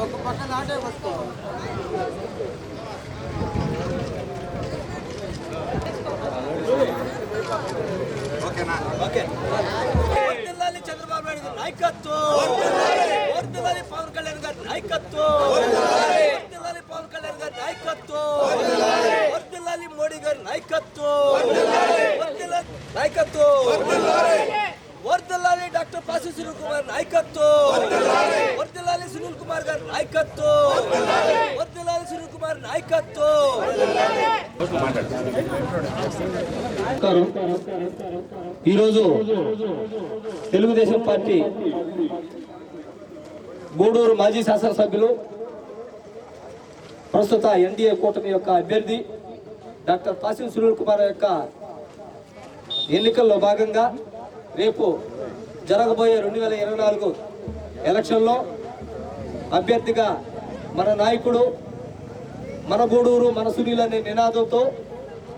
ఒక పక్క నాటే వస్తూ ఓకేనా? ఓకే. వర్ధిల్లాలి చంద్రబాబు నాయుడు గారి నాయకత్వం, వర్ధిల్లాలి పవన్ కళ్యాణ్ గారి నాయకత్వం, వర్ధిల్లాలి పవన్ కళ్యాణ్ గారి నాయకత్వం, వర్ధిల్లాలి మోడీ గారి నాయకత్వం, వర్ధిల్లాలి నాయకత్వం, వర్ధిల్లాలి డాక్టర్ పాసి సునీల్ కుమార్ నాయకత్వం, వర్ధిల్లాలి సునీల్ కుమార్ గారి నాయకత్వం, వర్ధిల్లాలి సునీల్ కుమార్ నాయకత్వం. ఈరోజు తెలుగుదేశం పార్టీ గూడూరు మాజీ శాసనసభ్యులు ప్రస్తుత ఎన్డీఏ కూటమి యొక్క అభ్యర్థి డాక్టర్ పాసి సునీల్ కుమార్ యొక్క ఎన్నికల్లో భాగంగా రేపు జరగబోయే 2024 ఎలక్షన్లో అభ్యర్థిగా మన నాయకుడు మన గూడూరు మన సునీల్ అనే నినాదంతో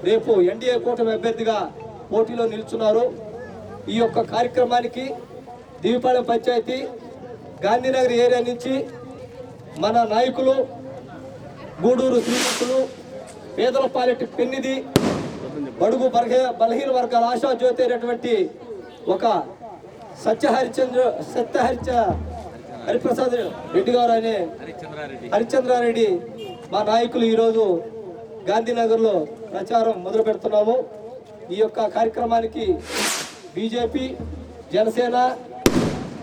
రేపు ఎన్డీఏ కూటమి అభ్యర్థిగా పోటీలో నిలుచున్నారు. ఈ యొక్క కార్యక్రమానికి దీవిపాలెం పంచాయతీ గాంధీనగర్ ఏరియా నుంచి మన నాయకులు గూడూరు శ్రీమంతులు పేదల పాలిట పెన్నిది బడుగు బలహీన వర్గాల ఆశా జ్యోతి అయినటువంటి ఒక హరిప్రసాద్ రెడ్డి గారు అనే హరిచంద్రారెడ్డి మా నాయకులు ఈరోజు గాంధీనగర్లో ప్రచారం మొదలు పెడుతున్నాము. ఈ యొక్క కార్యక్రమానికి బీజేపీ, జనసేన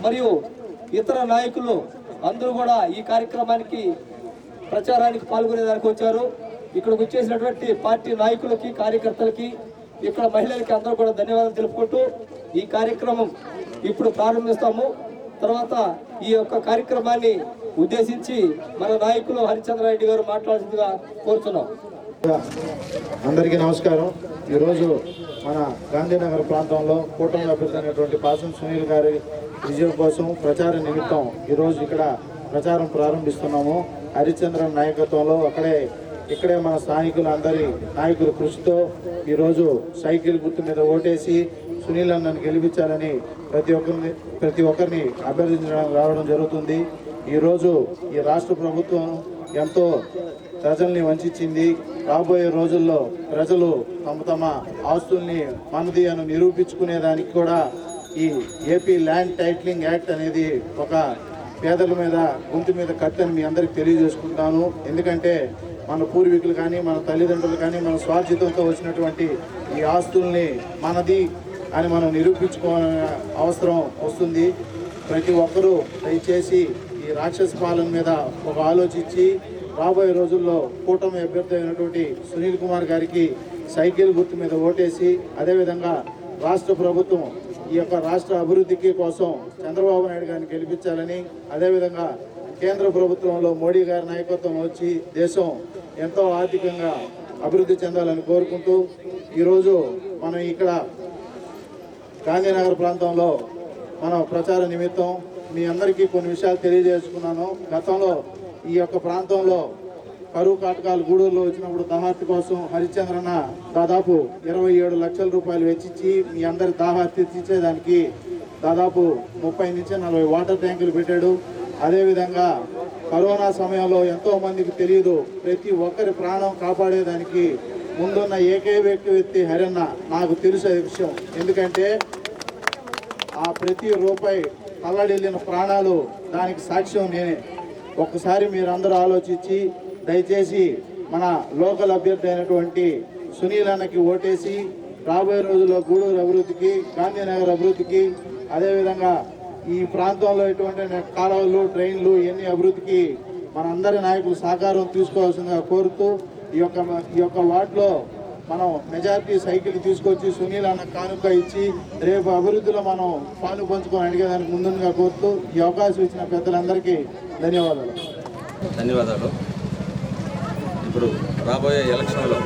మరియు ఇతర నాయకులు అందరూ కూడా ఈ కార్యక్రమానికి ప్రచారానికి పాల్గొనేదానికి వచ్చారు. ఇక్కడికి వచ్చేసినటువంటి పార్టీ నాయకులకి, కార్యకర్తలకి, ఇక్కడ మహిళలకి అందరూ కూడా ధన్యవాదాలు తెలుపుకుంటూ ఈ కార్యక్రమం ఇప్పుడు ప్రారంభిస్తాము. తర్వాత ఈ యొక్క కార్యక్రమాన్ని ఉద్దేశించి మన నాయకులు హరిచంద్రారెడ్డి గారు మాట్లాడాల్సిందిగా కోరుతున్నాం. అందరికీ నమస్కారం. ఈరోజు మన గాంధీనగర్ ప్రాంతంలో కూటమి అభ్యర్థి పాసం సునీల్ గారి విజయం కోసం ప్రచార నిమిత్తం ఈరోజు ఇక్కడ ప్రచారం ప్రారంభిస్తున్నాము. హరిచంద్రన్ నాయకత్వంలో ఇక్కడే మన స్థానికులు అందరి నాయకుల కృషితో ఈరోజు సైకిల్ గుర్తు మీద ఓటేసి సునీల్ అన్నను గెలిపించాలని ప్రతి ఒక్కరిని అభ్యర్థించడం రావడం జరుగుతుంది. ఈరోజు ఈ రాష్ట్ర ప్రభుత్వం ఎంతో ప్రజల్ని వంచింది. రాబోయే రోజుల్లో ప్రజలు తమ ఆస్తుల్ని మనది అని నిరూపించుకునేదానికి కూడా ఈ ఏపీ ల్యాండ్ టైటిలింగ్ యాక్ట్ అనేది ఒక పేదల మీద గొంతు మీద కట్టని మీ అందరికి తెలియజేసుకుంటాను. ఎందుకంటే మన పూర్వీకులు కానీ, మన తల్లిదండ్రులు కానీ, మన స్వార్జితంతో వచ్చినటువంటి ఈ ఆస్తుల్ని మనది అని మనం నిరూపించుకోవాలనే అవసరం వస్తుంది. ప్రతి ఒక్కరూ దయచేసి ఈ రాక్షస పాలన మీద ఒక ఆలోచించి రాబోయే రోజుల్లో కూటమి అభ్యర్థి అయినటువంటి సునీల్ కుమార్ గారికి సైకిల్ గుర్తు మీద ఓటేసి, అదేవిధంగా రాష్ట్ర ప్రభుత్వం ఈ యొక్క రాష్ట్ర అభివృద్ధికి కోసం చంద్రబాబు నాయుడు గారిని గెలిపించాలని, అదేవిధంగా కేంద్ర ప్రభుత్వంలో మోడీ గారి నాయకత్వం వచ్చి దేశం ఎంతో ఆర్థికంగా అభివృద్ధి చెందాలని కోరుకుంటూ ఈరోజు మనం ఇక్కడ గాంధీనగర్ ప్రాంతంలో మన ప్రచార నిమిత్తం మీ అందరికీ కొన్ని విషయాలు తెలియజేసుకున్నాను. గతంలో ఈ యొక్క ప్రాంతంలో కరువు కాటకాలు గూడూరులో వచ్చినప్పుడు దాహార్తి కోసం హరిచంద్రన్న దాదాపు 27 లక్షల రూపాయలు వెచ్చించి మీ అందరి దాహార్తి తీర్చేదానికి దాదాపు 30 నుంచి 40 వాటర్ ట్యాంకులు పెట్టాడు. అదేవిధంగా కరోనా సమయంలో ఎంతో మందికి తెలియదు, ప్రతి ఒక్కరి ప్రాణం కాపాడేదానికి ముందున్న ఏకైక వ్యక్తి హరన్న. నాకు తెలిసే విషయం, ఎందుకంటే ఆ ప్రతి రూపాయి కళ్ళడిల్లిన ప్రాణాలు దానికి సాక్ష్యం నేనే. ఒక్కసారి మీరందరూ ఆలోచించి దయచేసి మన లోకల్ అభ్యర్థి అయినటువంటి సునీల్ అన్నకి ఓటేసి రాబోయే రోజుల్లో గూడూరు అభివృద్ధికి, గాంధీనగర్ అభివృద్ధికి, అదేవిధంగా ఈ ప్రాంతంలో ఎటువంటి కాలువలు, ట్రైన్లు ఇవన్నీ అభివృద్ధికి మనందరి నాయకులు సహకారం తీసుకోవాల్సిందిగా కోరుతూ ఈ యొక్క వార్డులో మనం మెజారిటీ సైకిల్ తీసుకొచ్చి సునీల్ అన్న కానుక ఇచ్చి రేపు అభివృద్ధిలో మనం పాలు పంచుకొని అడిగేదానికి ముందుగా కోరుతూ ఈ అవకాశం ఇచ్చిన పెద్దలందరికీ ధన్యవాదాలు. ఇప్పుడు రాబోయే ఎలక్షన్లో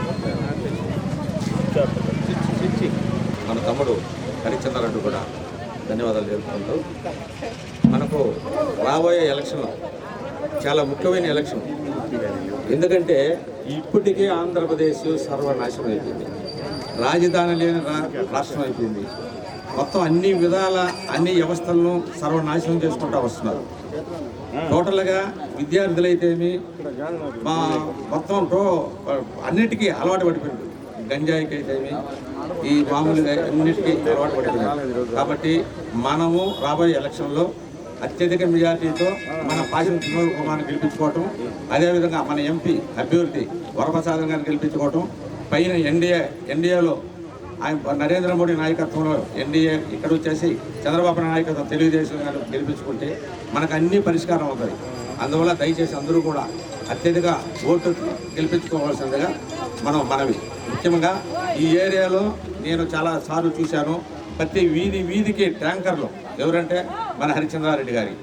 మన తమ్ముడు హరిచంద్రారెడ్డి కూడా ధన్యవాదాలు తెలుపుకుంటూ, మనకు రాబోయే ఎలక్షన్ చాలా ముఖ్యమైన ఎలక్షన్. ఎందుకంటే ఇప్పటికే ఆంధ్రప్రదేశ్ సర్వనాశనం అయిపోయింది, రాజధాని లేని రాష్ట్రం అయిపోయింది. మొత్తం అన్ని విధాల అన్ని వ్యవస్థలను సర్వనాశనం చేసుకుంటూ వస్తున్నారు. టోటల్గా విద్యార్థులైతేమి మా మొత్తం అన్నిటికీ అలవాటు పడిపోయింది. గంజాయికి అయితేమి ఈ మామూలుగా అన్నిటికీ అలవాటు పడిపోయింది. కాబట్టి మనము రాబోయే ఎలక్షన్లో అత్యధిక మెజార్టీతో మన పాషన్ సునీల్ కుమార్ని గెలిపించుకోవటం, అదేవిధంగా మన ఎంపీ అభ్యర్థి వరప్రసాద్ గారిని గెలిపించుకోవటం, పైన ఎన్డీఏలో ఆయన నరేంద్ర మోడీ నాయకత్వంలో ఎన్డీఏ ఇక్కడ వచ్చేసి చంద్రబాబు నాయకత్వం తెలుగుదేశం గారు గెలిపించుకుంటే మనకు అన్ని పరిష్కారం అవుతాయి. అందువల్ల దయచేసి అందరూ కూడా అత్యధిక ఓటు గెలిపించుకోవాల్సిందిగా మనవి. ముఖ్యంగా ఈ ఏరియాలో నేను చాలా సార్లు చూశాను, ప్రతి వీధికి ట్యాంకర్లు ఎవరంటే మన హరిచంద్రారెడ్డి గారి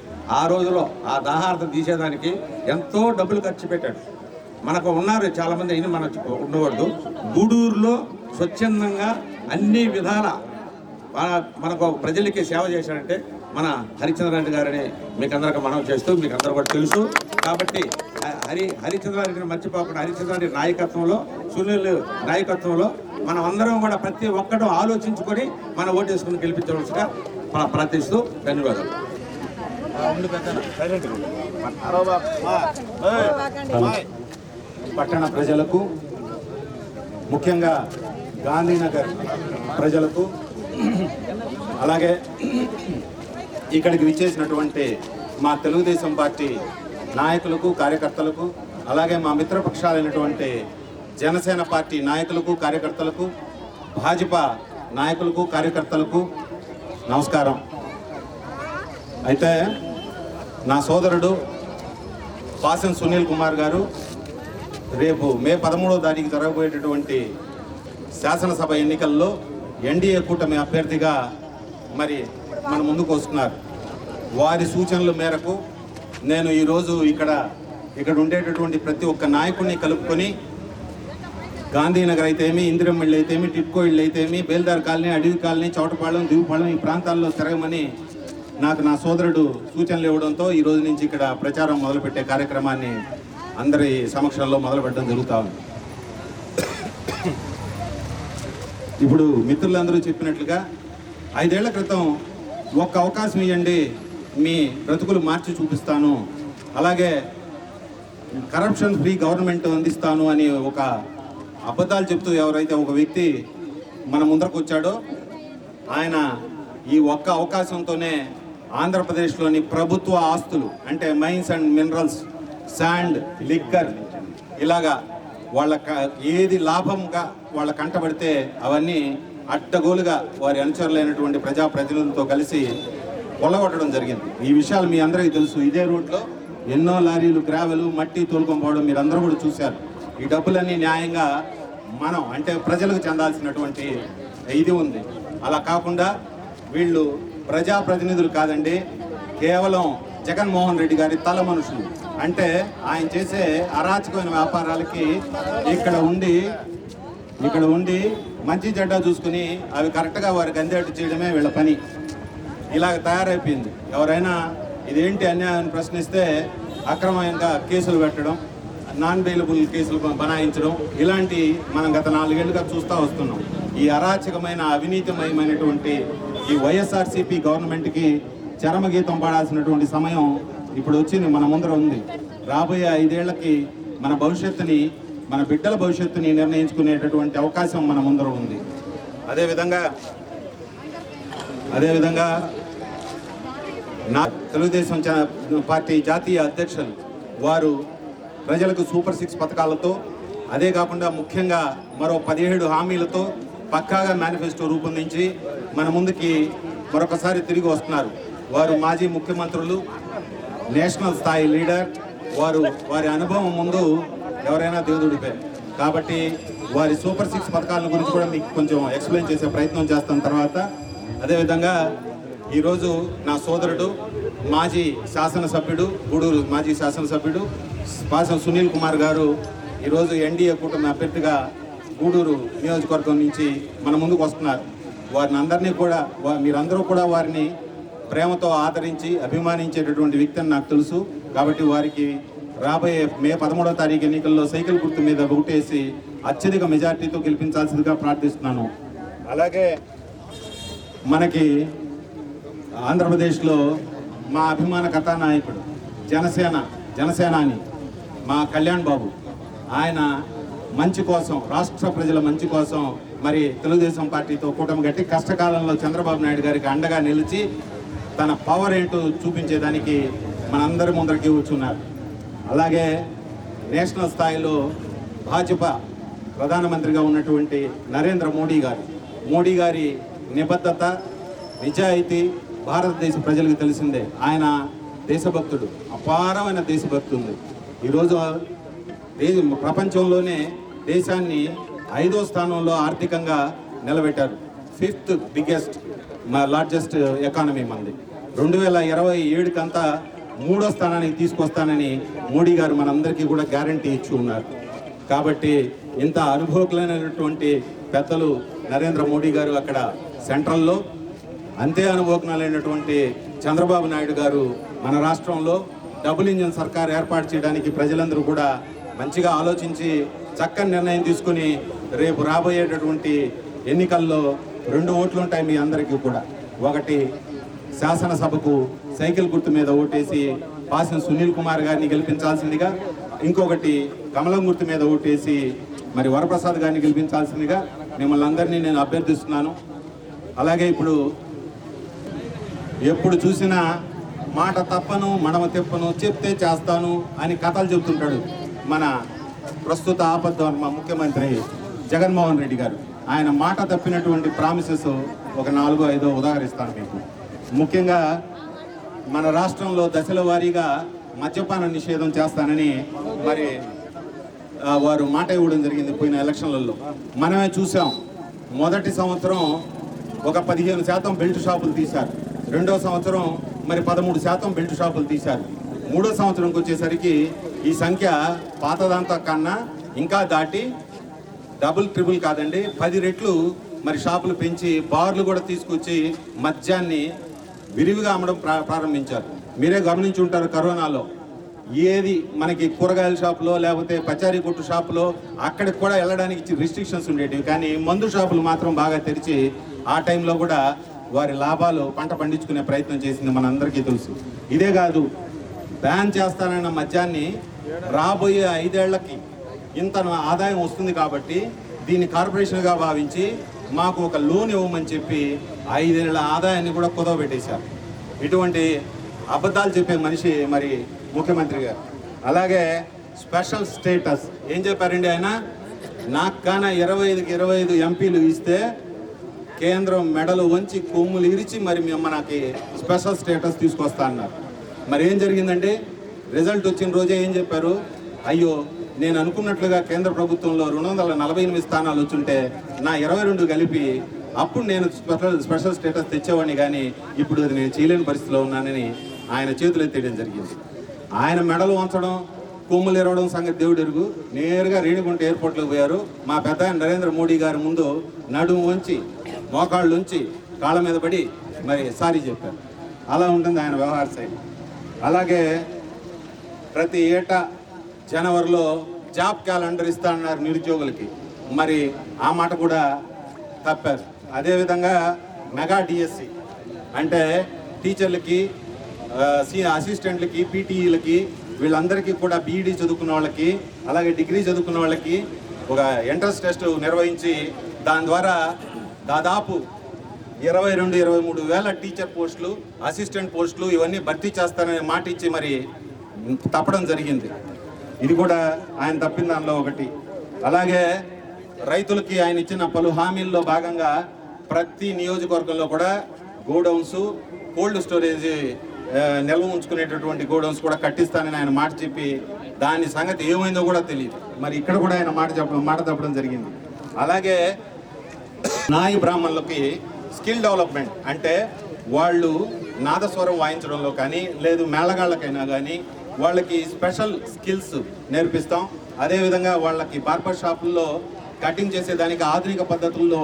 ఆ రోజులో ఆ దాహార్థం తీసేదానికి ఎంతో డబ్బులు ఖర్చు పెట్టాడు. మనకు ఉన్నారు చాలామంది, అయినా మనం ఉండకూడదు. గూడూరులో స్వచ్ఛందంగా అన్ని విధాల మనకు ప్రజలకి సేవ చేశాడంటే మన హరిచంద్రారెడ్డి గారిని మీకు అందరికీ మనం చేస్తూ మీకు అందరూ కూడా తెలుసు. కాబట్టి హరిచంద్రారెడ్డిని మర్చిపోకుండా హరిచంద్రారెడ్డి నాయకత్వంలో సునీల్ నాయకత్వంలో మనం అందరం కూడా ప్రతి ఒక్కటూ ఆలోచించుకొని మనం ఓటేసుకుని గెలిపించవలసిగా ప్రార్థిస్తూ ధన్యవాదాలు. పట్టణ ప్రజలకు, ముఖ్యంగా గాంధీనగర్ ప్రజలకు, అలాగే ఇక్కడికి విచ్చేసినటువంటి మా తెలుగుదేశం పార్టీ నాయకులకు, కార్యకర్తలకు, అలాగే మా మిత్రపక్షాలైనటువంటి జనసేన పార్టీ నాయకులకు, కార్యకర్తలకు, భాజపా నాయకులకు, కార్యకర్తలకు నమస్కారం. అయితే నా సోదరుడు పాసన్ సునీల్ కుమార్ గారు రేపు మే 13వ తారీఖు జరగబోయేటటువంటి శాసనసభ ఎన్నికల్లో ఎన్డీఏ కూటమి అభ్యర్థిగా మరి మన ముందుకు వస్తున్నారు. వారి సూచనల మేరకు నేను ఈరోజు ఇక్కడ ఉండేటటువంటి ప్రతి ఒక్క నాయకుడిని కలుపుకొని గాంధీనగర్ అయితేమి, ఇందిరమ్మ ఇళ్ళు అయితేమి, టిట్కో ఇళ్ళు అయితేమి, బేల్దార్ కాలనీ, అడవి కాలనీ, చౌటపాళెం, దివుపాళెం ఈ ప్రాంతాల్లో తిరగమని నాకు నా సోదరుడు సూచనలు ఇవ్వడంతో ఈ రోజు నుంచి ఇక్కడ ప్రచారం మొదలుపెట్టే కార్యక్రమాన్ని అందరి సమక్షంలో మొదలుపెట్టడం జరుగుతూ ఉంది. ఇప్పుడు మిత్రులందరూ చెప్పినట్లుగా 5 ఏళ్ల క్రితం ఒక్క అవకాశం ఇవ్వండి, మీ బ్రతుకులు మార్చి చూపిస్తాను, అలాగే కరప్షన్ ఫ్రీ గవర్నమెంట్ అందిస్తాను అని ఒక అబద్ధాలు చెప్తూ ఎవరైతే ఒక వ్యక్తి మన ముందరకు వచ్చాడో ఆయన ఈ ఒక్క అవకాశంతోనే ఆంధ్రప్రదేశ్లోని ప్రభుత్వ ఆస్తులు అంటే mines and minerals, sand, liquor ఇలాగా వాళ్ళ ఏది లాభంగా వాళ్ళ కంటబడితే అవన్నీ అడ్డగోలుగా వారి అనుచరులైనటువంటి ప్రజాప్రతినిధులతో కలిసి కొల్లగొట్టడం జరిగింది. ఈ విషయాలు మీ అందరికీ తెలుసు. ఇదే రూట్లో ఎన్నో లారీలు గ్రావెలు, మట్టి తోలుకొని పోవడం మీరు అందరూ కూడా చూశారు. ఈ డబ్బులన్నీ న్యాయంగా మనం అంటే ప్రజలకు చెందాల్సినటువంటి ఇది ఉంది. అలా కాకుండా వీళ్ళు ప్రజాప్రతినిధులు కాదండి, కేవలం జగన్మోహన్ రెడ్డి గారి తల మనుషులు. అంటే ఆయన చేసే అరాచకమైన వ్యాపారాలకి ఇక్కడ ఉండి మంచి చెడ్డ చూసుకుని అవి కరెక్ట్గా వారికి అందేట్టు చేయడమే వీళ్ళ పని. ఇలాగ తయారైపోయింది. ఎవరైనా ఇదేంటి అన్యాయం ప్రశ్నిస్తే అక్రమంగా కేసులు పెట్టడం, నాన్ బెయిలబుల్ కేసులు బనాయించడం, ఇలాంటి మనం గత 4 ఏళ్ళుగా చూస్తూ వస్తున్నాం. ఈ అరాచకమైన అవినీతిమయమైనటువంటి ఈ వైఎస్ఆర్సీపీ గవర్నమెంట్కి చరమగీతం పాడాల్సినటువంటి సమయం ఇప్పుడు వచ్చింది, మన ముందర ఉంది. రాబోయే 5 ఏళ్లకి మన భవిష్యత్తుని, మన బిడ్డల భవిష్యత్తుని నిర్ణయించుకునేటటువంటి అవకాశం మన ముందర ఉంది. అదేవిధంగా నా తెలుగుదేశం పార్టీ జాతీయ అధ్యక్షులు వారు ప్రజలకు సూపర్ 6 పథకాలతో, అదే కాకుండా ముఖ్యంగా మరో 17 హామీలతో పక్కాగా మేనిఫెస్టో రూపొందించి మన ముందుకి మరొకసారి తిరిగి వస్తున్నారు. వారు మాజీ ముఖ్యమంత్రులు, నేషనల్ స్థాయి లీడర్, వారి అనుభవం ముందు ఎవరైనా దేవుడిపై. కాబట్టి వారి సూపర్ 6 పథకాల గురించి కూడా మీకు కొంచెం ఎక్స్ప్లెయిన్ చేసే ప్రయత్నం చేస్తాం తర్వాత. అదేవిధంగా ఈరోజు నా సోదరుడు మాజీ శాసనసభ్యుడు, గూడూరు మాజీ శాసనసభ్యుడు పాసం సునీల్ కుమార్ గారు ఈరోజు ఎన్డీఏ కూటమి అభ్యర్థిగా గూడూరు నియోజకవర్గం నుంచి మన ముందుకు వస్తున్నారు. వారిని అందరినీ కూడా మీరందరూ కూడా వారిని ప్రేమతో ఆదరించి అభిమానించేటటువంటి వ్యక్తి అని నాకు తెలుసు. కాబట్టి వారికి రాబోయే మే 13వ తారీఖు ఎన్నికల్లో సైకిల్ గుర్తు మీద ఓటేసి అత్యధిక మెజార్టీతో గెలిపించాల్సిందిగా ప్రార్థిస్తున్నాను. అలాగే మనకి ఆంధ్రప్రదేశ్లో మా అభిమాన కథానాయకుడు జనసేనాని మా కళ్యాణ్ బాబు, ఆయన మంచి కోసం, రాష్ట్ర ప్రజల మంచి కోసం మరి తెలుగుదేశం పార్టీతో కూటమి కట్టి కష్టకాలంలో చంద్రబాబు నాయుడు గారికి అండగా నిలిచి తన పవర్ ఏంటో చూపించేదానికి మనందరి ముందరికి కూర్చున్నారు. అలాగే నేషనల్ స్థాయిలో భాజపా ప్రధానమంత్రిగా ఉన్నటువంటి నరేంద్ర మోడీ గారి నిబద్ధత, నిజాయితీ భారతదేశ ప్రజలకు తెలిసిందే. ఆయన దేశభక్తుడు, అపారమైన దేశభక్తి ఉంది. ఈరోజు ప్రపంచంలోనే దేశాన్ని 5వ స్థానంలో ఆర్థికంగా నిలబెట్టారు. 5th బిగ్గెస్ట్ లార్జెస్ట్ ఎకానమీ మంది. 2027 అంతా 3వ స్థానానికి తీసుకొస్తానని మోడీ గారు మనందరికీ కూడా గ్యారంటీ ఇచ్చి ఉన్నారు. కాబట్టి ఇంత అనుభవజ్ఞులైనటువంటి పెద్దలు నరేంద్ర మోడీ గారు అక్కడ సెంట్రల్లో, అంతే అనుభవజ్ఞులైనటువంటి చంద్రబాబు నాయుడు గారు మన రాష్ట్రంలో డబుల్ ఇంజిన్ సర్కార్ ఏర్పాటు చేయడానికి ప్రజలందరూ కూడా మంచిగా ఆలోచించి చక్కని నిర్ణయం తీసుకుని రేపు రాబోయేటటువంటి ఎన్నికల్లో 2 ఓట్లు ఉంటాయి మీ అందరికీ కూడా. ఒకటి శాసనసభకు సైకిల్ గుర్తు మీద ఓటేసి పాసిన సునీల్ కుమార్ గారిని గెలిపించాల్సిందిగా, ఇంకొకటి కమలం గుర్తు మీద ఓటేసి మరి వరప్రసాద్ గారిని గెలిపించాల్సిందిగా మిమ్మల్ని అందరినీ నేను అభ్యర్థిస్తున్నాను. అలాగే ఎప్పుడు చూసినా మాట తప్పను, మడమ తిప్పను, చెప్తే చేస్తాను అని కథలు చెబుతుంటాడు మన ప్రస్తుత ఆపద్ధర్మ ముఖ్యమంత్రి జగన్మోహన్ రెడ్డి గారు. ఆయన మాట తప్పినటువంటి ప్రామిసెస్ ఒక 4-5 ఉదాహరిస్తాను మీకు. ముఖ్యంగా మన రాష్ట్రంలో దశల వారీగా మద్యపాన నిషేధం చేస్తానని మరి వారు మాట ఇవ్వడం జరిగింది పోయిన ఎలక్షన్లలో. మనమే చూసాం. మొదటి సంవత్సరం ఒక 15% బెల్ట్ షాపులు తీశారు. 2వ సంవత్సరం మరి 13% బెల్ట్ షాపులు తీశారు. 3వ సంవత్సరంకి వచ్చేసరికి ఈ సంఖ్య పాతదంతా కన్నా ఇంకా దాటి డబుల్ ట్రిపుల్ కాదండి 10 రెట్లు మరి షాపులు పెంచి బార్లు కూడా తీసుకొచ్చి మద్యాన్ని విరివిగా అమ్మడం ప్రారంభించారు. మీరే గమనించి ఉంటారు, కరోనాలో ఏది మనకి కూరగాయల షాపులో లేకపోతే పచారీ కొట్టు షాపులో అక్కడికి కూడా వెళ్ళడానికి రిస్ట్రిక్షన్స్ ఉండేటివి. కానీ మందు షాపులు మాత్రం బాగా తెరిచి ఆ టైంలో కూడా వారి లాభాలు పంట పండించుకునే ప్రయత్నం చేసింది మనందరికీ తెలుసు. ఇదే కాదు, బ్యాన్ చేస్తానన్న మద్యాన్ని రాబోయే 5 ఏళ్లకి ఇంత ఆదాయం వస్తుంది కాబట్టి దీన్ని కార్పొరేషన్గా భావించి మాకు ఒక లోన్ ఇవ్వమని చెప్పి 5 ఏళ్ల ఆదాయాన్ని కూడా కుదవబెట్టేశారు. ఇటువంటి అబద్ధాలు చెప్పే మనిషి మరి ముఖ్యమంత్రి గారు. అలాగే స్పెషల్ స్టేటస్ ఏం చెప్పారండి ఆయన? నాకు కాన 25కి 25 ఎంపీలు ఇస్తే కేంద్రం మెడలు వంచి కొమ్ములు ఇరిచి మరి మనకి స్పెషల్ స్టేటస్ తీసుకొస్తా అన్నారు. మరి ఏం జరిగిందండి? రిజల్ట్ వచ్చిన రోజే ఏం చెప్పారు? అయ్యో, నేను అనుకున్నట్లుగా కేంద్ర ప్రభుత్వంలో 248 స్థానాలు వచ్చుంటే నా 22 కలిపి అప్పుడు నేను స్పెషల్ స్టేటస్ తెచ్చేవాడిని, కానీ ఇప్పుడు అది నేను చేయలేని పరిస్థితిలో ఉన్నానని ఆయన చేతులు ఎత్తేయడం జరిగింది. ఆయన మెడలు వంచడం, కొమ్ములు ఎరవడం సంగతి దేవుడు ఎరుగు. నేరుగా రేణిగుంట ఎయిర్పోర్ట్లోకి పోయారు. మా పెద్ద నరేంద్ర మోడీ గారి ముందు నడుము వంచి మోకాళ్ళు ఉంచి కాళ్ళ మీద పడి మరి సారీ చెప్పారు. అలా ఉంటుంది ఆయన వ్యవహార శైలి. అలాగే ప్రతి ఏటా జనవరిలో జాబ్ క్యాలెండర్ ఇస్తానన్నారు నిరుద్యోగులకి. మరి ఆ మాట కూడా తప్పారు. అదేవిధంగా మెగా డిఎస్సి అంటే టీచర్లకి, అసిస్టెంట్లకి, పీటీఈలకి వీళ్ళందరికీ కూడా బీఈడీ చదువుకున్న వాళ్ళకి, అలాగే డిగ్రీ చదువుకున్న వాళ్ళకి ఒక ఎంట్రన్స్ టెస్ట్ నిర్వహించి దాని ద్వారా దాదాపు 22-23 వేల టీచర్ పోస్టులు, అసిస్టెంట్ పోస్టులు ఇవన్నీ భర్తీ చేస్తానని మాట ఇచ్చి మరి తప్పడం జరిగింది. ఇది కూడా ఆయన తప్పిన దానిలో ఒకటి. అలాగే రైతులకి ఆయన ఇచ్చిన పలు హామీల్లో భాగంగా ప్రతి నియోజకవర్గంలో కూడా గోడౌన్స్, కోల్డ్ స్టోరేజ్ నిల్వ ఉంచుకునేటటువంటి గోడౌన్స్ కూడా కట్టిస్తానని ఆయన మాట చెప్పి దాని సంగతి ఏమైందో కూడా తెలియదు. మరి ఇక్కడ కూడా ఆయన మాట తప్పడం జరిగింది. అలాగే నాయి బ్రాహ్మణులకి స్కిల్ డెవలప్మెంట్ అంటే వాళ్ళు నాదస్వరం వాయించడంలో కానీ లేదు మేళగాళ్ళకైనా కానీ వాళ్ళకి స్పెషల్ స్కిల్స్ నేర్పిస్తాం. అదేవిధంగా వాళ్ళకి బార్బర్ షాపుల్లో కటింగ్ చేసేదానికి ఆధునిక పద్ధతుల్లో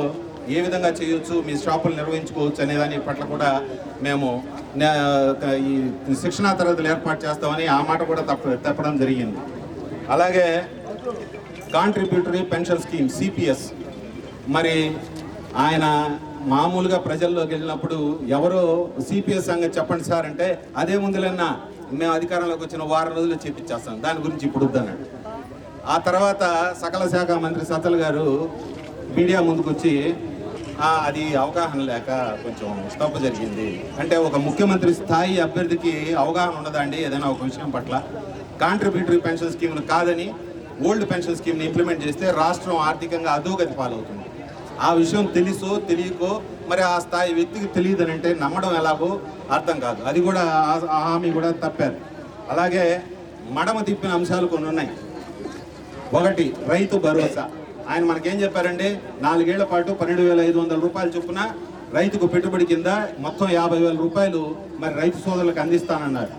ఏ విధంగా చేయొచ్చు, మీ షాపులు నిర్వహించుకోవచ్చు అనే దాని పట్ల కూడా మేము ఈ శిక్షణా తరగతులు ఏర్పాటు చేస్తామని ఆ మాట కూడా తప్పడం జరిగింది. అలాగే కాంట్రిబ్యూటరీ పెన్షన్ స్కీమ్ సిపిఎస్ మరి ఆయన మామూలుగా ప్రజల్లోకి వెళ్ళినప్పుడు ఎవరో సిపిఎస్ సంగతి చెప్పండి సార్ అంటే అదే ముందులన్నా మేము అధికారంలోకి వచ్చిన వారం రోజుల్లో చేపించేస్తాం, దాని గురించి ఇప్పుడు వద్దన్నాడు. ఆ తర్వాత సకల శాఖ మంత్రి సత్తల్ గారు మీడియా ముందుకు వచ్చి అది అవగాహన లేక కొంచెం స్టప్ జరిగింది అంటే, ఒక ముఖ్యమంత్రి స్థాయి అభ్యర్థికి అవగాహన ఉండదండి ఏదైనా ఒక విషయం పట్ల. కాంట్రిబ్యూటరీ పెన్షన్ స్కీమ్ను కాదని ఓల్డ్ పెన్షన్ స్కీమ్ని ఇంప్లిమెంట్ చేస్తే రాష్ట్రం ఆర్థికంగా అధోగతి పాలవుతుంది. ఆ విషయం తెలుసో తెలియకో మరి ఆ స్థాయి వ్యక్తికి తెలియదని అంటే నమ్మడం ఎలాగో అర్థం కాదు. అది కూడా ఆ హామీ కూడా తప్పారు. అలాగే మడమ తిప్పిన అంశాలు కొన్ని ఉన్నాయి. ఒకటి, రైతు భరోసా. ఆయన మనకేం చెప్పారండి, 4 ఏళ్ల పాటు 12,500 రూపాయలు చొప్పున రైతుకు పెట్టుబడి కింద మొత్తం 50,000 రూపాయలు మరి రైతు సోదరులకు అందిస్తానన్నారు.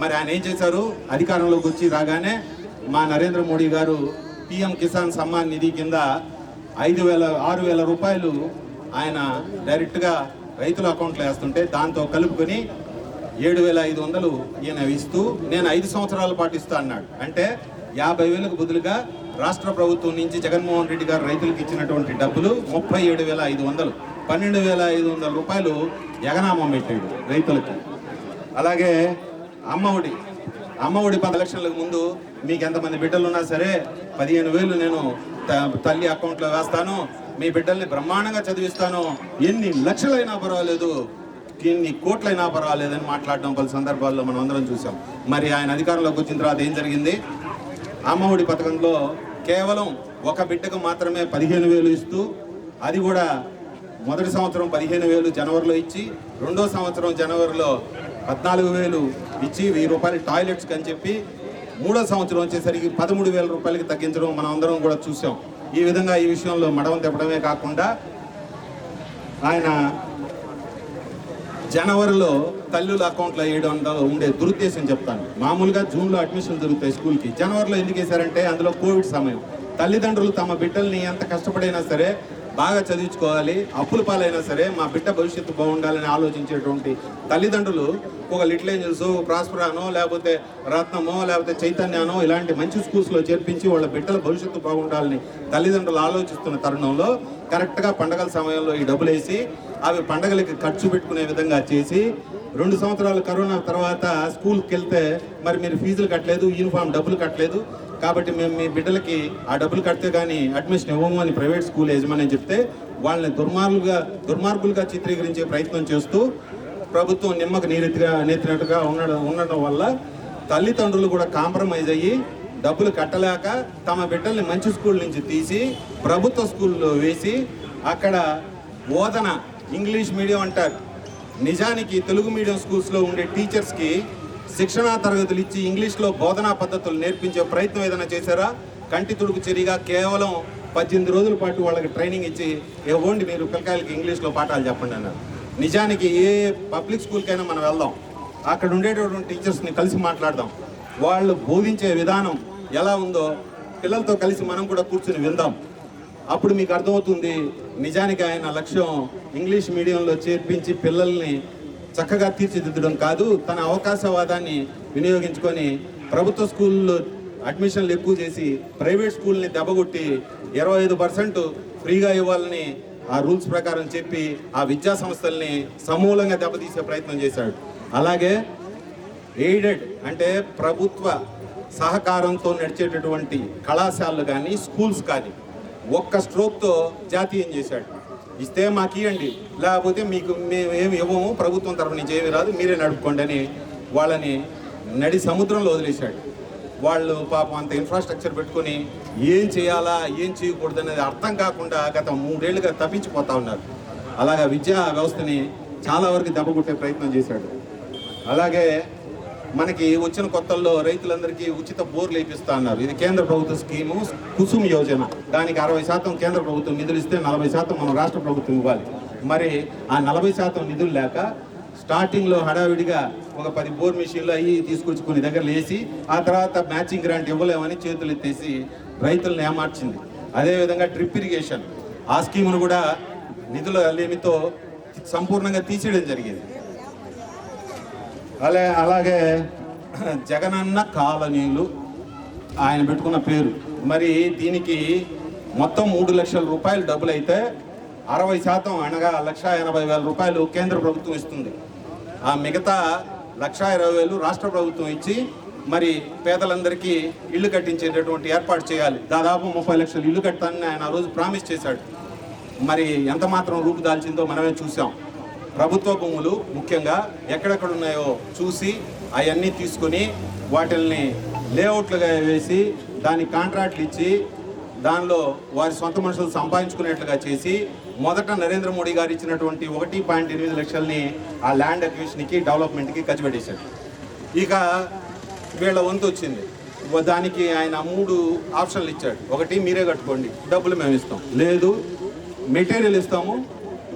మరి ఆయన ఏం చేశారు, అధికారంలోకి వచ్చి రాగానే మా నరేంద్ర మోడీ గారు PM కిసాన్ సమ్మాన్ నిధి కింద 6,000 రూపాయలు ఆయన డైరెక్ట్గా రైతుల అకౌంట్లో వేస్తుంటే దాంతో కలుపుకొని 7,500 ఈయన ఇస్తూ నేను 5 సంవత్సరాల పాటు ఇస్తా అన్నాడు. అంటే 50,000కు బదులుగా రాష్ట్ర ప్రభుత్వం నుంచి జగన్మోహన్ రెడ్డి గారు రైతులకు ఇచ్చినటువంటి డబ్బులు 37,500, 12,500 రూపాయలు ఎగనామం పెట్టాడు రైతులకి. అలాగే అమ్మఒడి 10 ఎలక్షన్లకు ముందు మీకు ఎంతమంది బిడ్డలు ఉన్నా సరే 15,000 నేను తల్లి అకౌంట్లో వేస్తాను, మీ బిడ్డల్ని బ్రహ్మాండంగా చదివిస్తాను, ఎన్ని లక్షలైనా పర్వాలేదు, ఎన్ని కోట్లైనా పర్వాలేదని మాట్లాడడం పలు సందర్భాల్లో మనం అందరం చూసాం. మరి ఆయన అధికారంలోకి వచ్చిన తర్వాత ఏం జరిగింది, అమ్మఒడి పథకంలో కేవలం ఒక బిడ్డకు మాత్రమే 15,000 ఇస్తూ, అది కూడా మొదటి సంవత్సరం 15,000 జనవరిలో ఇచ్చి, రెండో సంవత్సరం జనవరిలో 14,000 ఇచ్చి 1,000 రూపాయలు టాయిలెట్స్కి అని చెప్పి, మూడో సంవత్సరం వచ్చేసరికి 13,000 రూపాయలకి తగ్గించడం మనం అందరం కూడా చూసాం. ఈ విధంగా ఈ విషయంలో మడవం తెప్పడమే కాకుండా ఆయన జనవరిలో తల్లుల అకౌంట్లో 700 ఉండే దురుద్దేశం చెప్తాను. మామూలుగా జూన్లో అడ్మిషన్ జరుగుతాయి స్కూల్కి, జనవరిలో ఎందుకు వేశారంటే అందులో కోవిడ్ సమయం. తల్లిదండ్రులు తమ బిడ్డల్ని ఎంత కష్టపడైనా సరే బాగా చదివించుకోవాలి, అప్పుల పాలైనా సరే మా బిడ్డ భవిష్యత్తు బాగుండాలని ఆలోచించేటువంటి తల్లిదండ్రులు ఒక లిటిల్ ఏంజల్స్, ప్రాస్పరానో, లేకపోతే రత్నమో, లేకపోతే చైతన్యానో ఇలాంటి మంచి స్కూల్స్లో చేర్పించి వాళ్ళ బిడ్డల భవిష్యత్తు బాగుండాలని తల్లిదండ్రులు ఆలోచిస్తున్న తరుణంలో కరెక్ట్గా పండగల సమయంలో ఈ డబ్బులు వేసి అవి పండగలకి ఖర్చు పెట్టుకునే విధంగా చేసి, 2 సంవత్సరాలు కరోనా తర్వాత స్కూల్కి వెళ్తే మరి మీరు ఫీజులు కట్టలేదు, యూనిఫామ్ డబ్బులు కట్టలేదు, కాబట్టి మేము మీ బిడ్డలకి ఆ డబ్బులు కడితే కానీ అడ్మిషన్ ఇవ్వము అని ప్రైవేట్ స్కూల్ యజమాని చెప్తే వాళ్ళని దుర్మార్గులుగా చిత్రీకరించే ప్రయత్నం చేస్తూ ప్రభుత్వం నిమ్మకు నీరెత్తినట్టుగా ఉండడం వల్ల తల్లిదండ్రులు కూడా కాంప్రమైజ్ అయ్యి డబ్బులు కట్టలేక తమ బిడ్డల్ని మంచి స్కూల్ నుంచి తీసి ప్రభుత్వ స్కూల్లో వేసి అక్కడ బోధన ఇంగ్లీష్ మీడియం అంటారు, నిజానికి తెలుగు మీడియం స్కూల్స్లో ఉండే టీచర్స్కి శిక్షణా తరగతులు ఇచ్చి ఇంగ్లీష్లో బోధనా పద్ధతులు నేర్పించే ప్రయత్నం ఏదైనా చేశారా? కంటి తుడుకు చర్యగా కేవలం 18 రోజుల పాటు వాళ్ళకి ట్రైనింగ్ ఇచ్చి ఇవ్వండి మీరు పిల్లకాయలకి ఇంగ్లీష్లో పాఠాలు చెప్పండి అన్నారు. నిజానికి ఏ పబ్లిక్ స్కూల్కైనా మనం వెళ్దాం, అక్కడ ఉండేటటువంటి టీచర్స్ని కలిసి మాట్లాడదాం, వాళ్ళు బోధించే విధానం ఎలా ఉందో పిల్లలతో కలిసి మనం కూడా కూర్చుని విందాం. అప్పుడు మీకు అర్థమవుతుంది నిజానికి ఆయన లక్ష్యం ఇంగ్లీష్ మీడియంలో చేర్పించి పిల్లల్ని చక్కగా తీర్చిదిద్దడం కాదు, తన అవకాశవాదాన్ని వినియోగించుకొని ప్రభుత్వ స్కూల్లో అడ్మిషన్లు ఎక్కువ చేసి ప్రైవేట్ స్కూల్ని దెబ్బగొట్టి 25% ఫ్రీగా ఇవ్వాలని ఆ రూల్స్ ప్రకారం చెప్పి ఆ విద్యా సంస్థల్ని సమూలంగా దెబ్బతీసే ప్రయత్నం చేశాడు. అలాగే ఎయిడెడ్ అంటే ప్రభుత్వ సహకారంతో నడిచేటటువంటి కళాశాలలు కానీ స్కూల్స్ కానీ ఒక్క స్ట్రోక్తో జాతీయం చేశాడు. ఇస్తే మాకు ఇవ్వండి, లేకపోతే మీకు మేము ఏమి ఇవ్వము, ప్రభుత్వం తరఫు నుంచి ఏమి రాదు, మీరే నడుపుకోండి అని వాళ్ళని నడి సముద్రంలో వదిలేశాడు. వాళ్ళు పాపం అంత ఇన్ఫ్రాస్ట్రక్చర్ పెట్టుకొని ఏం చేయాలా ఏం చేయకూడదు అనేది అర్థం కాకుండా గత 3 ఏళ్ళుగా తప్పించిపోతూ ఉన్నారు. అలాగా విద్యా వ్యవస్థని చాలా వరకు దెబ్బకొట్టే ప్రయత్నం చేశాడు. అలాగే మనకి వచ్చిన కొత్తల్లో రైతులందరికీ ఉచిత బోర్లు వేపిస్తా అన్నారు. ఇది కేంద్ర ప్రభుత్వ స్కీము కుసుమ్ యోజన. దానికి 60% కేంద్ర ప్రభుత్వం నిధులు ఇస్తే 40% మనం రాష్ట్ర ప్రభుత్వం ఇవ్వాలి. మరి ఆ 40% నిధులు లేక స్టార్టింగ్లో హడావిడిగా ఒక 10 బోర్ మిషన్లు అవి తీసుకొచ్చి కొన్ని దగ్గర వేసి ఆ తర్వాత మ్యాచింగ్ గ్రాంట్ ఇవ్వలేమని చేతులు ఎత్తేసి రైతులను ఏమార్చింది. అదేవిధంగా డ్రిప్ ఇరిగేషన్ ఆ స్కీమును కూడా నిధుల లేమితో సంపూర్ణంగా తీసేయడం జరిగింది. అలాగే జగనన్న కాలనీలు ఆయన పెట్టుకున్న పేరు. మరి దీనికి మొత్తం 3 లక్షల రూపాయలు డబ్బులు అయితే 60% అనగా 1,80,000 రూపాయలు కేంద్ర ప్రభుత్వం ఇస్తుంది. ఆ మిగతా 1,20,000 రాష్ట్ర ప్రభుత్వం ఇచ్చి మరి పేదలందరికీ ఇల్లు కట్టించేటటువంటి ఏర్పాటు చేయాలి. దాదాపు 30 లక్షల ఇల్లు కట్టాలని ఆయన ఆ రోజు ప్రామిస్ చేశాడు. మరి ఎంత మాత్రం రూపుదాల్చిందో మనమే చూసాం. ప్రభుత్వ భూములు ముఖ్యంగా ఎక్కడెక్కడ ఉన్నాయో చూసి అవన్నీ తీసుకొని వాటిల్ని లేఅవుట్లుగా వేసి దానికి కాంట్రాక్ట్లు ఇచ్చి దానిలో వారి సొంత మనుషులు సంపాదించుకునేట్లుగా చేసి మొదట నరేంద్ర మోడీ గారు ఇచ్చినటువంటి 1.8 లక్షల్ని ఆ ల్యాండ్ అక్విజిషన్కి డెవలప్మెంట్కి ఖర్చు పెట్టేశాడు. ఇక వీళ్ళ వంతు వచ్చింది. దానికి ఆయన 3 ఆప్షన్లు ఇచ్చాడు. ఒకటి, మీరే కట్టుకోండి, డబ్బులు మేము ఇస్తాం. లేదు, మెటీరియల్ ఇస్తాము,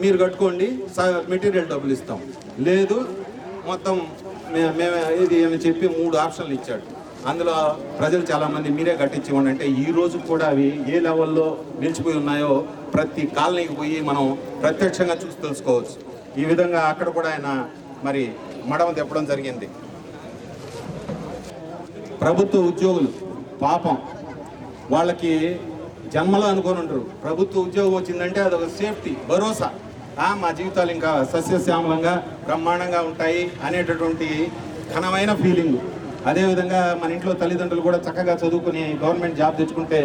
మీరు కట్టుకోండి, మెటీరియల్ డబ్బులు ఇస్తాం. లేదు, మొత్తం మేము ఇది అని చెప్పి 3 ఆప్షన్లు ఇచ్చాడు. అందులో ప్రజలు చాలామంది మీరే కట్టించివ్వండి అంటే ఈ రోజు కూడా అవి ఏ లెవెల్లో నిలిచిపోయి ఉన్నాయో ప్రతి కాలనీకి పోయి మనం ప్రత్యక్షంగా చూసి తెలుసుకోవచ్చు. ఈ విధంగా అక్కడ కూడా ఆయన మరి మడమ తెప్పడం జరిగింది. ప్రభుత్వ ఉద్యోగులు పాపం వాళ్ళకి జన్మలో అనుకొని ఉంటారు. ప్రభుత్వ ఉద్యోగం వచ్చిందంటే అదొక సేఫ్టీ, భరోసా. మా జీవితాలు ఇంకా సస్యశ్యామలంగా బ్రహ్మాండంగా ఉంటాయి అనేటటువంటి ఘనమైన ఫీలింగ్. అదేవిధంగా మన ఇంట్లో తల్లిదండ్రులు కూడా చక్కగా చదువుకుని గవర్నమెంట్ జాబ్ తెచ్చుకుంటే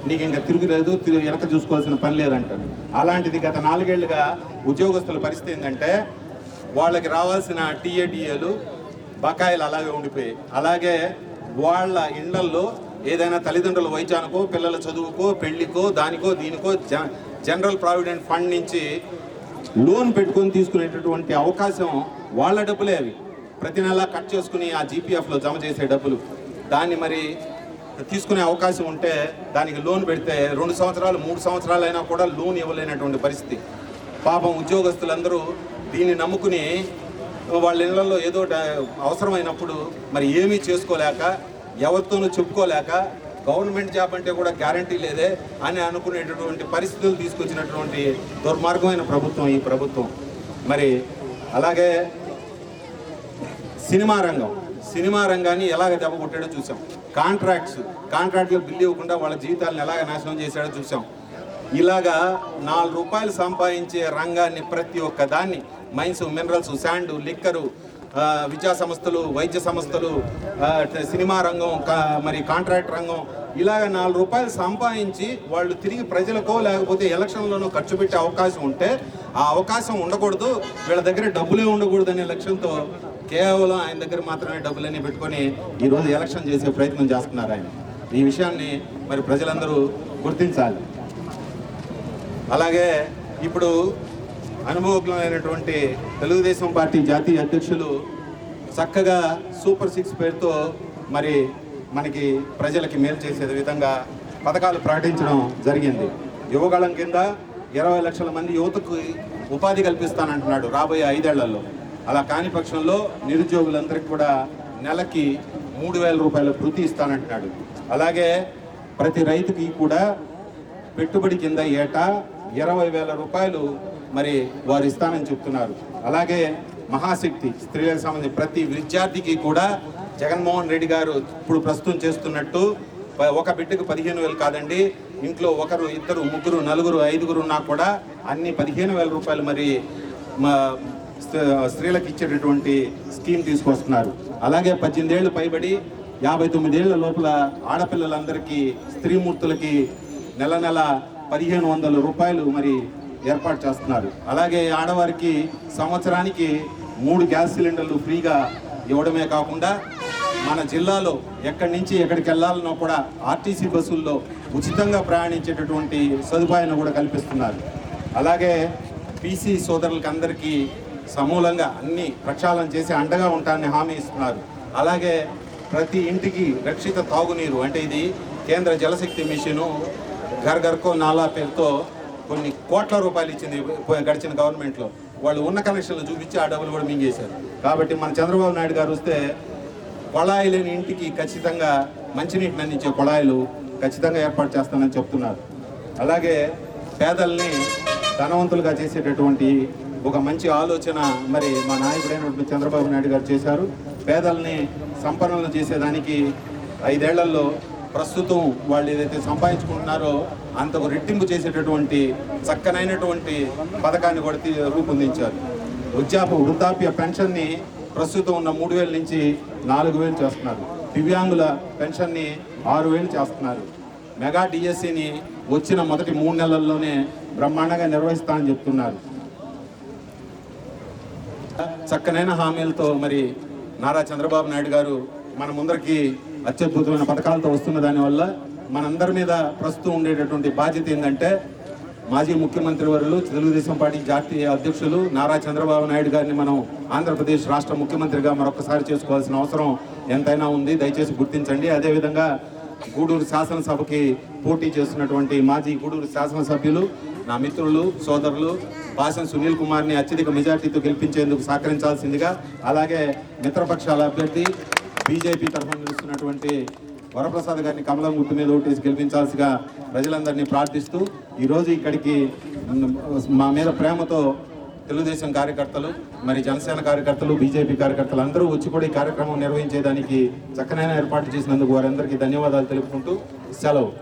నీకు ఇంకా తిరుగులేదు, వెనక చూసుకోవాల్సిన పని లేదంటారు. అలాంటిది గత 4 ఏళ్లుగా ఉద్యోగస్తుల పరిస్థితి ఏంటంటే వాళ్ళకి రావాల్సిన టీఏలు బకాయిలు అలాగే ఉండిపోయాయి. అలాగే వాళ్ళ ఇళ్లల్లో ఏదైనా తల్లిదండ్రుల వైద్యానికో, పిల్లల చదువుకో, పెళ్లికో, దానికో దీనికో జనరల్ ప్రావిడెంట్ ఫండ్ నుంచి లోన్ పెట్టుకొని తీసుకునేటటువంటి అవకాశం వాళ్ళ డబ్బులే. అవి ప్రతి నెల కట్ చేసుకుని ఆ జీపీఎఫ్లో జమ చేసే డబ్బులు, దాన్ని మరి తీసుకునే అవకాశం ఉంటే దానికి లోన్ పెడితే 2 సంవత్సరాలు 3 సంవత్సరాలు అయినా కూడా లోన్ ఇవ్వలేనటువంటి పరిస్థితి. పాపం ఉద్యోగస్తులందరూ దీన్ని నమ్ముకుని వాళ్ళ ఇళ్లలో ఏదో అవసరమైనప్పుడు మరి ఏమీ చేసుకోలేక, ఎవరితోనూ చెప్పుకోలేక, గవర్నమెంట్ జాబ్ అంటే కూడా గ్యారంటీ లేదే అని అనుకునేటటువంటి పరిస్థితులు తీసుకొచ్చినటువంటి దుర్మార్గమైన ప్రభుత్వం ఈ ప్రభుత్వం. మరి అలాగే సినిమా రంగాన్ని ఎలాగ దెబ్బ కొట్టాడో చూసాం. కాంట్రాక్ట్లు బిల్లు ఇవ్వకుండా వాళ్ళ జీవితాలను ఎలాగ నాశనం చేశాడో చూసాం. ఇలాగా 4 రూపాయలు సంపాదించే రంగాన్ని ప్రతి ఒక్క దాన్ని, మైన్స్, మినరల్స్, శాండ్, లిక్కరు, విద్యా సంస్థలు, వైద్య సంస్థలు, సినిమా రంగం, మరి కాంట్రాక్ట్ రంగం, ఇలాగ 4 రూపాయలు సంపాదించి వాళ్ళు తిరిగి ప్రజలకో లేకపోతే ఎలక్షన్లోనో ఖర్చు పెట్టే అవకాశం ఉంటే ఆ అవకాశం ఉండకూడదు, వీళ్ళ దగ్గర డబ్బులే ఉండకూడదు అనే లక్ష్యంతో కేవలం ఆయన దగ్గర మాత్రమే డబ్బులన్నీ పెట్టుకొని ఈరోజు ఎలక్షన్ చేసే ప్రయత్నం చేస్తున్నారు ఆయన. ఈ విషయాన్ని మరి ప్రజలందరూ గుర్తించాలి. అలాగే ఇప్పుడు అనుభవజ్ఞులైనటువంటి తెలుగుదేశం పార్టీ జాతీయ అధ్యక్షులు చక్కగా సూపర్ 6 పేరుతో మరి మనకి ప్రజలకి మేలు చేసే విధంగా పథకాలు ప్రకటించడం జరిగింది. యువగళం కింద 20 లక్షల మంది యువతకు ఉపాధి కల్పిస్తానంటున్నాడు రాబోయే 5 ఏళ్లలో. అలా కాని పక్షంలో నిరుద్యోగులందరికీ కూడా నెలకి 3,000 రూపాయల వృత్తి ఇస్తానంటున్నాడు. అలాగే ప్రతి రైతుకి కూడా పెట్టుబడి కింద ఏటా 20,000 రూపాయలు మరి వారు ఇస్తానని చెప్తున్నారు. అలాగే మహాశక్తి స్త్రీలకు సంబంధించి ప్రతి విద్యార్థికి కూడా జగన్మోహన్ రెడ్డి గారు ఇప్పుడు ప్రస్తుతం చేస్తున్నట్టు ఒక బిడ్డకు 15,000 కాదండి, ఇంట్లో 1, 2, 3, 4, 5 ఉన్నా కూడా అన్ని 15,000 రూపాయలు మరి స్త్రీలకు ఇచ్చేటటువంటి స్కీమ్ తీసుకొస్తున్నారు. అలాగే 18 ఏళ్ళు పైబడి 59 ఏళ్ల లోపల ఆడపిల్లలందరికీ, స్త్రీమూర్తులకి నెల 1,500 రూపాయలు మరి ఏర్పాటు చేస్తున్నారు. అలాగే ఆడవారికి సంవత్సరానికి 3 గ్యాస్ సిలిండర్లు ఫ్రీగా ఇవ్వడమే కాకుండా మన జిల్లాలో ఎక్కడి నుంచి ఎక్కడికి వెళ్ళాలన్నా కూడా ఆర్టీసీ బస్సుల్లో ఉచితంగా ప్రయాణించేటటువంటి సదుపాయాన్ని కూడా కల్పిస్తున్నారు. అలాగే బీసీ సోదరులకి అందరికీ సమూలంగా అన్ని ప్రక్షాళన చేసి అండగా ఉంటానని హామీ ఇస్తున్నారు. అలాగే ప్రతి ఇంటికి రక్షిత తాగునీరు, అంటే ఇది కేంద్ర జలశక్తి మిషను ఘర్ఘర్కో నాలా పేరుతో కొన్ని కోట్ల రూపాయలు ఇచ్చింది గడిచిన గవర్నమెంట్లో. వాళ్ళు ఉన్న కనెక్షన్లు చూపించి ఆ డబ్బులు కూడా మింగేశారు. కాబట్టి మన చంద్రబాబు నాయుడు గారు వస్తే కొళాయి లేని ఇంటికి ఖచ్చితంగా మంచినీటిని అందించే కొళాయిలు ఖచ్చితంగా ఏర్పాటు చేస్తానని చెప్తున్నారు. అలాగే పేదల్ని ధనవంతులుగా చేసేటటువంటి ఒక మంచి ఆలోచన మరి మా నాయకుడైనటువంటి చంద్రబాబు నాయుడు గారు చేశారు. పేదల్ని సంపన్నులు చేసేదానికి 5 ఏళ్లలో ప్రస్తుతం వాళ్ళు ఏదైతే సంపాదించుకుంటున్నారో అంతకు రెట్టింపు చేసేటటువంటి చక్కనైనటువంటి పథకాన్ని కూడా రూపొందించారు. వృద్ధాప్య పెన్షన్ని ప్రస్తుతం ఉన్న 3,000 నుంచి 4,000 చేస్తున్నారు. దివ్యాంగుల పెన్షన్ని 6,000 చేస్తున్నారు. మెగా డిఎస్సిని వచ్చిన మొదటి 3 నెలల్లోనే బ్రహ్మాండంగా నిర్వహిస్తామని చెప్తున్నారు. చక్కనైన హామీలతో మరి నారా చంద్రబాబు నాయుడు గారు మన ముందరికి అత్యద్భుతమైన పథకాలతో వస్తున్న దానివల్ల మనందరి మీద ప్రస్తుతం ఉండేటటువంటి బాధ్యత ఏంటంటే మాజీ ముఖ్యమంత్రి వర్యులు తెలుగుదేశం పార్టీ జాతీయ అధ్యక్షులు నారా చంద్రబాబు నాయుడు గారిని మనం ఆంధ్రప్రదేశ్ రాష్ట్ర ముఖ్యమంత్రిగా మరొకసారి చేసుకోవాల్సిన అవసరం ఎంతైనా ఉంది. దయచేసి గుర్తించండి. అదేవిధంగా గూడూరు శాసనసభకి పోటీ చేస్తున్నటువంటి మాజీ గూడూరు శాసనసభ్యులు నా మిత్రులు సోదరులు పాసం సునీల్ కుమార్ని అత్యధిక మెజార్టీతో గెలిపించేందుకు సహకరించాల్సిందిగా, అలాగే మిత్రపక్షాల అభ్యర్థి బీజేపీ తరఫున నిలుస్తున్నటువంటి వరప్రసాద్ గారిని కమలం గుర్తు మీద ఓటేసి గెలిపించాల్సిగా ప్రజలందరినీ ప్రార్థిస్తూ ఈరోజు ఇక్కడికి మా మీద ప్రేమతో తెలుగుదేశం కార్యకర్తలు, మరి జనసేన కార్యకర్తలు, బీజేపీ కార్యకర్తలు అందరూ వచ్చి కూడా ఈ కార్యక్రమం నిర్వహించేదానికి చక్కనైన ఏర్పాటు చేసినందుకు వారందరికీ ధన్యవాదాలు తెలుపుకుంటూ సెలవు.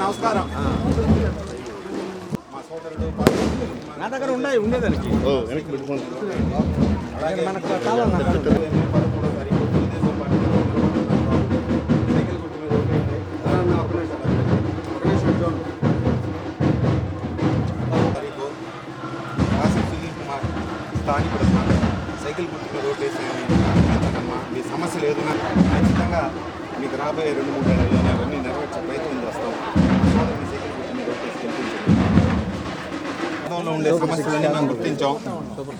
నమస్కారం. మా సోదరుడు నా దగ్గర ఉండేదానికి అలాగే మనకు కావాలన్నా స్థానికుడు సైకిల్ గుర్తు మీద ఓటేసాయని మీ సమస్యలు ఏదైనా ఖచ్చితంగా మీకు రాబోయే 2-3 నెలల్లో అవన్నీ నెరవేర్చే ప్రయత్నం చేస్తాం. సైకిల్ గుర్తు మీద ఓటేసి గెలిపించండి. ఉండే సమస్యలన్నీ మేము గుర్తించాం.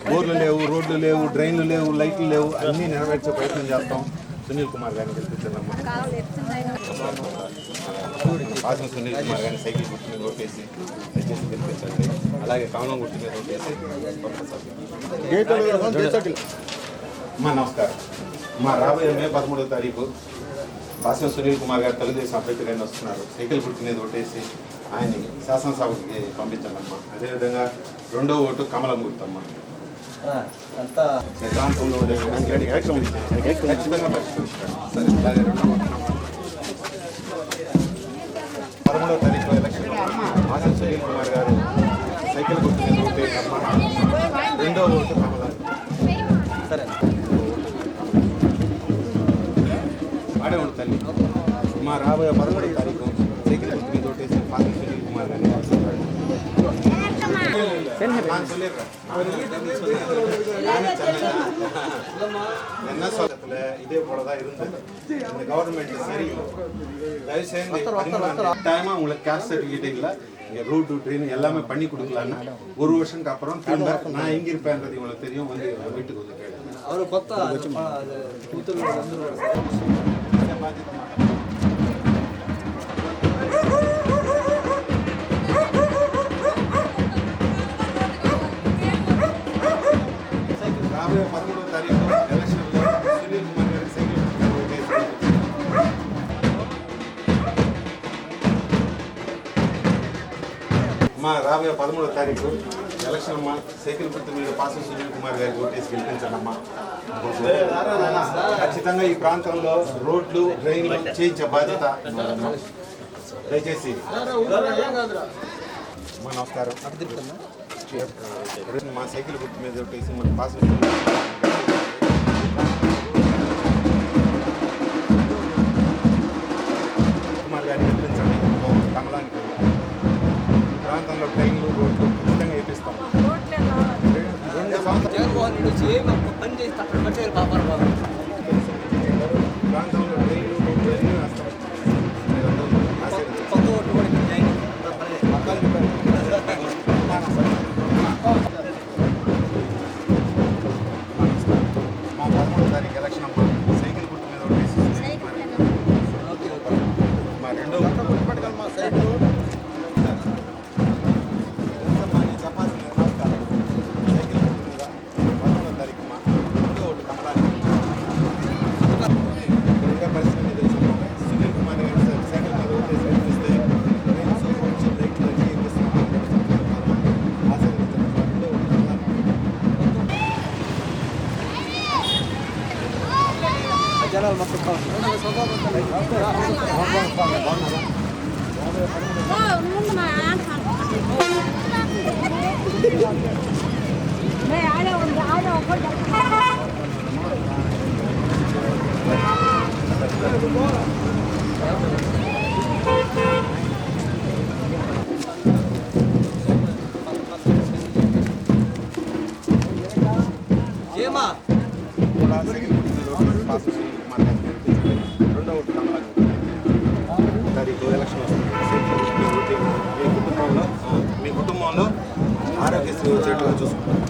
బోర్లు లేవు, రోడ్లు లేవు, డ్రైన్లు లేవు, లైట్లు లేవు, అన్నీ నెరవేర్చే ప్రయత్నం చేస్తాం. సునీల్ కుమార్ గారిని గెలిపించండి. పాసం సునీల్ కుమార్ గారిని సైకిల్ గుర్తు మీద ఓటేసి దయచేసి గెలిపించండి. అలాగే కమలం గుర్తు మీద ఓటేసి మా నమస్కారం. మా రాబోయే మే 13వ తారీఖు పాసం సునీల్ కుమార్ గారు తెలుగుదేశం అభ్యర్థిగా వస్తున్నారు. సైకిల్ గుర్తు మీద ఓటేసి ఆయన్ని శాసనసభకి పంపించండి. అదేవిధంగా 2వ ఓటు కమలం గుర్తమ్మా. ప్రాంతంలో ఖచ్చితంగా పరిష్కరిస్తాను. సరే, అలాగే 13వ తారీఖు ఎలక్షన్ పాసం సునీల్ కుమార్ గారు సైకిల్ గుర్తు మీద ఓటేసమ్మా. 2వ ఓటు కమలం. సరే ఆడే ఉండు తల్లి. మా రాబోయే 13వ తారీఖు సైకిల్ గుర్తు మీద ఓటేసి పాసం సునీల్ కుమార్ గారిని என்ன சொல்லத்துல இதே போலதான் இருந்தது. இந்த கவர்மெண்ட் சரியில்லை. தயவு செய்து டைமா உங்களுக்கு கேஸ்ட் சர்டிஃபிகேட் இல்லை, இங்கே ரூட் ட்ரெயின் எல்லாமே பண்ணி கொடுக்கலான்னு 1 வருஷத்துக்கு அப்புறம் திரும்ப நான் எங்கே இருப்பேன்றது உங்களுக்கு தெரியும். வந்து வீட்டுக்கு வந்து கேளுங்க. ಅವರು ಕೊತ್ತ ಕೂತರು రాబోయే 13వ తారీఖు ఎలక్షన్లో సునీల్ కుమార్ గారి సైకిల్ మా రాబోయే 13వ తారీఖు ఎలక్షన్ అమ్మా. సైకిల్ గుర్తు మీద పాసం సునీల్ కుమార్ గారికి ఓటేసి గెలిపించండమ్మా. ఖచ్చితంగా ఈ ప్రాంతంలో రోడ్లు, డ్రైన్లు చేయించే బాధ్యత దయచేసి. మా నమస్కారం. మా సైకిల్ గుర్తు మీద ఓటేసి మన పాసం కుమార్ గారిని గెలిపించండి. కమలానికి ప్రాంతంలో ట్రైన్లు, రోడ్లు ఖచ్చితంగా వేపిస్తాం. 2 సంవత్సరాలు జగన్మోహన్ రెడ్డి వచ్చి పని చేసి అక్కడ పెట్టారు పాపారు బాబు. ప్రాంతంలో ట్రైన్లు, రోడ్లు అన్నీ వేస్తాం. కొత్త ఓటు రెండో చెప్పాల్సిన నమస్కారం. సైకిల్ గుర్తు మీద 11వ తారీఖున రెండో ఓటు కమలానికి. ఇంకా పరిస్థితి తెలుసు. సునీల్ కుమార్ గారు సైకిల్ మీద ఓటేసి గెలిపిస్తే నేను సూపర్ రైట్లు జనాలు మొత్తం ఏమా కూడా సైకిల్ గుర్తు మీద ఓటేసి పాస్ సునీల్ కుమార్ గారిని గెలిపించండి. రెండో ఓటు కమలానికి. తారీఖు ఎలక్షన్ వస్తుంది. సైకిల్ గుర్తు మీద ఓటు మీ కుటుంబంలో ఆరోగ్యశ్రీ వచ్చేట్టుగా చూసుకుంటారు.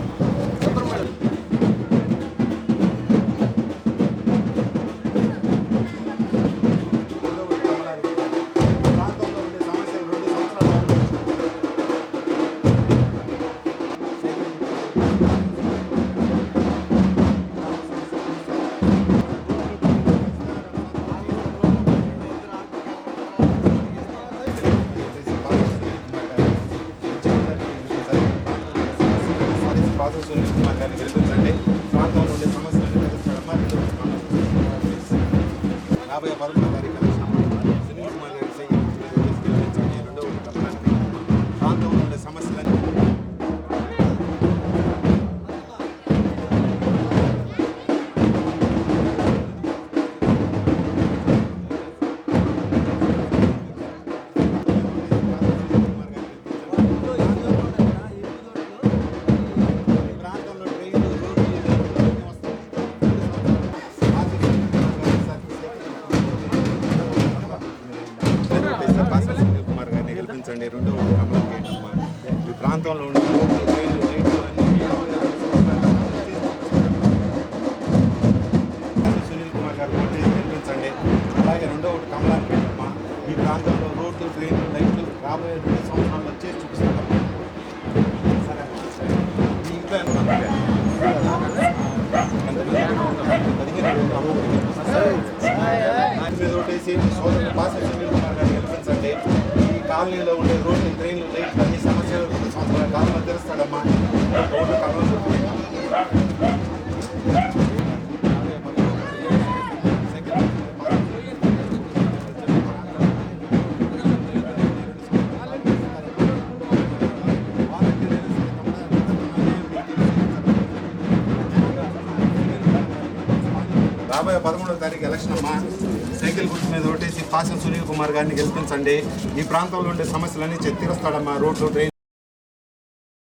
సునీల్ కుమార్ గారిని గెలిపించండి. ప్రాంతంలో ఉండే సమస్యలను ఎదుర్కోవడమా రాబోయే 11వ తారీఖున సునీల్ కుమార్ గారి సైకిల్ గెలిపించండి. రెండో ఓటు కమలానికి. ప్రాంతంలో ఉండే సమస్యలను సునీల్ కుమార్ గారిని గెలిపించండి. రెండో ఓటు కమలానికి. ఈ ప్రాంతంలో ఉండే ట్రైన్లు, లైట్లు అన్ని సునీల్ కుమార్ గారు ఓటేసి గెలిపించండి. అలాగే రెండో ఓటు కమలానికి. ఈ ప్రాంతంలో రోడ్లు, ట్రైన్లు, లైట్లు రాబోయే 2 సంవత్సరాల్లో చేసి చూపిస్తాం. సరే మీ ఇంట్లో ఎంతమంది? 15 మీద ఓటేసి సోదరుడు పాస్ సునీల్ కుమార్ గారిని గెలిపించండి. ఈ కాలనీలో ఉండే రోడ్లు, ట్రైన్లు, లైట్లు అన్ని సమస్యలు 2 సంవత్సరాల కాలంలో తెలుస్తాడమ్మా. రోడ్లు కమలం రాబోయే 13వ తారీఖు ఎలక్షన్ అమ్మా. సైకిల్ గుర్తు మీద ఓటేసి పాసం సునీల్ కుమార్ గారిని గెలిపించండి. ఈ ప్రాంతంలో ఉండే సమస్యలన్నీ తీరుస్తాడమ్మా. రోడ్లు, ట్రైన్